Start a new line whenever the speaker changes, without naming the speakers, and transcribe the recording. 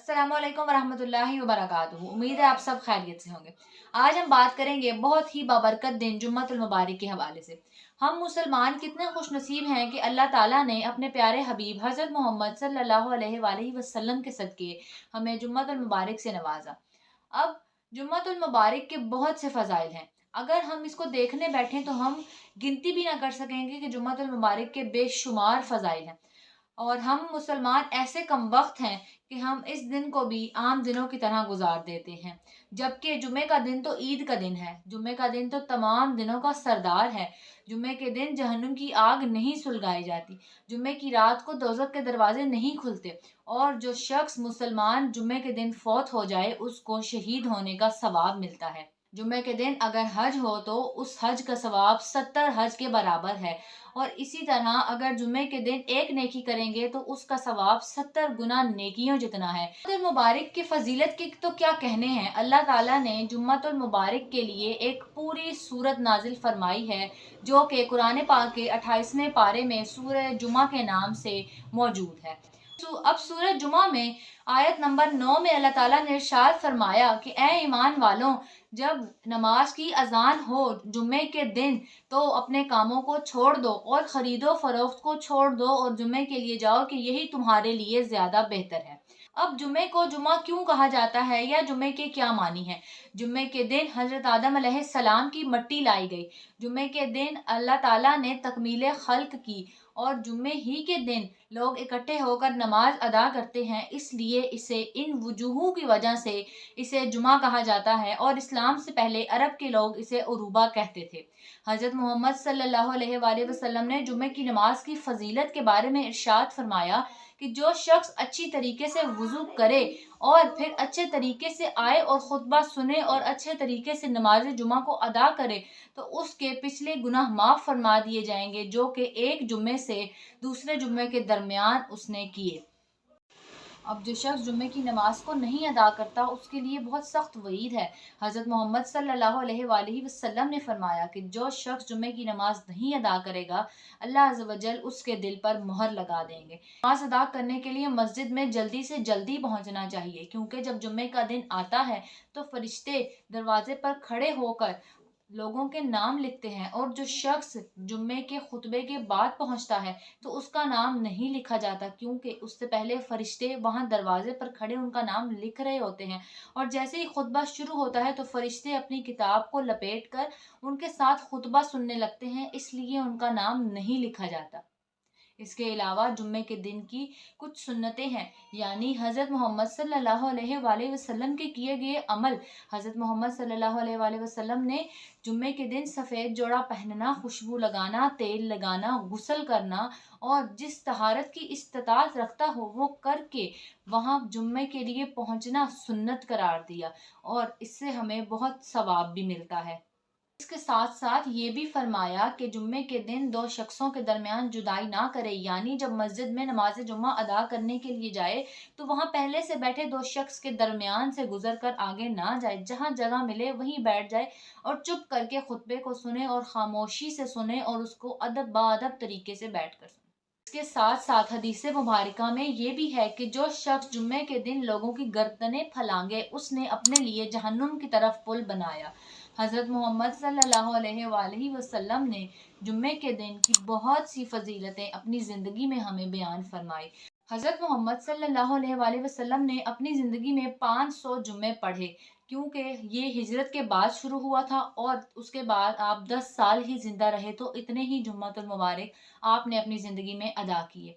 अस्सलामुअलैकुम वरहमतुल्लाहि वबरकातुहू। उम्मीद है आप सब खैरियत से होंगे। आज हम बात करेंगे बहुत ही बाबरकत दिन जुम्मतुल मुबारक के हवाले से। हम मुसलमान कितने खुश नसीब हैं कि अल्लाह ताला ने अपने प्यारे हबीब हज़रत मोहम्मद सल्लल्लाहु अलैहि वसल्लम के सदके हमें जुम्मतुल मुबारक से नवाजा। अब जुम्मतुल मुबारक के बहुत से फ़ज़ाइल हैं। अगर हम इसको देखने बैठें तो हम गिनती भी ना कर सकेंगे कि जुम्मतुल मुबारक के बेशुमार फ़ज़ाइल हैं। और हम मुसलमान ऐसे कम वक्त हैं कि हम इस दिन को भी आम दिनों की तरह गुजार देते हैं, जबकि जुमे का दिन तो ईद का दिन है। जुमे का दिन तो तमाम दिनों का सरदार है। जुमे के दिन जहन्नुम की आग नहीं सुलगाई जाती। जुमे की रात को दोज़ख के दरवाजे नहीं खुलते। और जो शख्स मुसलमान जुमे के दिन फौत हो जाए उसको शहीद होने का सवाब मिलता है। जुमे के दिन अगर हज हो तो उस हज का सवाब 70 हज के बराबर है। और इसी तरह अगर जुमे के दिन एक नेकी करेंगे तो उसका सवाब 70 गुना नेकियों जितना है। जुम्मतुल मुबारक की फजीलत के तो क्या कहने हैं। अल्लाह ताला ने जुम्मतुल मुबारक के लिए एक पूरी सूरत नाजिल फरमाई है, जो कि कुरान पाक के 28वें पारे में सूरह जुमा के नाम से मौजूद है। अब सूरह जुमा में आयत नंबर 9 में अल्लाह ताला ने इरशाद फरमाया कि ए ईमान वालों, जब नमाज की अजान हो जुम्मे के दिन तो अपने कामों को छोड़ दो और खरीदो फरोख्त को छोड़ दो और जुम्मे के लिए जाओ कि यही तुम्हारे लिए ज्यादा बेहतर है। अब जुम्मे को जुमा क्यों कहा जाता है या जुम्मे के क्या मानी है। जुम्मे के दिन हजरत आदम अलैहिस्सलाम की मट्टी लाई गई। जुम्मे के दिन अल्लाह ताला ने तकमील खल्क की और जुम्मे ही के दिन लोग इकट्ठे होकर नमाज अदा करते हैं, इसलिए इसे इन वजूहों की वजह से इसे जुमा कहा जाता है। और इस्लाम से पहले अरब के लोग इसे उरूबा कहते थे। हजरत मोहम्मद सल्लल्लाहु अलैहि वसल्लम ने जुम्मे की नमाज की फजीलत के बारे में इरशाद फरमाया कि जो शख्स अच्छी तरीके से वुजू करे और फिर अच्छे तरीके से आए और खुतबा सुने और अच्छे तरीके से नमाज जुमा को अदा करे तो उसके पिछले गुनाह माफ फरमा दिए जाएंगे, जो कि एक जुम्मे से दूसरे जुम्मे के दरमियान उसने किए। अब जो शख्स जुम्मे की नमाज को नहीं अदा करता उसके लिए बहुत सख्त वईद है। हज़रत मोहम्मद सल्लल्लाहु अलैहि वसल्लम ने फरमाया कि जो शख्स जुम्मे की नमाज नहीं अदा करेगा अल्लाह अज़्ज़ व जल उसके दिल पर मोहर लगा देंगे। नमाज अदा करने के लिए मस्जिद में जल्दी से जल्दी पहुंचना चाहिए, क्योंकि जब जुम्मे का दिन आता है तो फरिश्ते दरवाजे पर खड़े होकर लोगों के नाम लिखते हैं और जो शख्स जुम्मे के खुतबे के बाद पहुंचता है तो उसका नाम नहीं लिखा जाता, क्योंकि उससे पहले फरिश्ते वहां दरवाजे पर खड़े उनका नाम लिख रहे होते हैं। और जैसे ही खुतबा शुरू होता है तो फरिश्ते अपनी किताब को लपेट कर उनके साथ खुतबा सुनने लगते हैं, इसलिए उनका नाम नहीं लिखा जाता। इसके अलावा जुम्मे के दिन की कुछ सुन्नतें हैं, यानी हज़रत मोहम्मद सल्लल्लाहु अलैहि वसल्लम के किए गए अमल। हज़रत मोहम्मद सल्लल्लाहु अलैहि वसल्लम ने जुम्मे के दिन सफ़ेद जोड़ा पहनना, खुशबू लगाना, तेल लगाना, गुस्ल करना और जिस तहारत की इस्तात रखता हो वो करके वहाँ जुम्मे के लिए पहुँचना सुन्नत करार दिया और इससे हमें बहुत सवाब भी मिलता है। इसके साथ साथ ये भी फरमाया कि जुम्मे के दिन दो शख्सों के दरमियान जुदाई ना करे, यानी जब मस्जिद में नमाज जुम्मा अदा करने के लिए जाए तो वहाँ पहले से बैठे दो शख्स के दरमियान से गुजर कर आगे ना जाए, जहाँ जगह मिले वहीं बैठ जाए और चुप करके खुतबे को सुने और खामोशी से सुने और उसको अदब बाअदब तरीके से बैठ कर सुने। इसके साथ साथ हदीस मुबारका में ये भी है कि जो शख्स जुम्मे के दिन लोगों की गर्दनें फलांगे उसने अपने लिए जहन्नुम की तरफ पुल बनाया। हज़रत मोहम्मद सल्लल्लाहु अलैहि वसल्लम ने जुम्मे के दिन की बहुत सी फजीलतें अपनी ज़िंदगी में हमें बयान फरमाई। हज़रत मोहम्मद सल्लल्लाहु अलैहि वसल्लम ने अपनी ज़िंदगी में 500 जुम्मे पढ़े, क्योंकि ये हिजरत के बाद शुरू हुआ था और उसके बाद आप 10 साल ही ज़िंदा रहे तो इतने ही जुम्मतुल मुबारक आपने अपनी ज़िंदगी में अदा किए।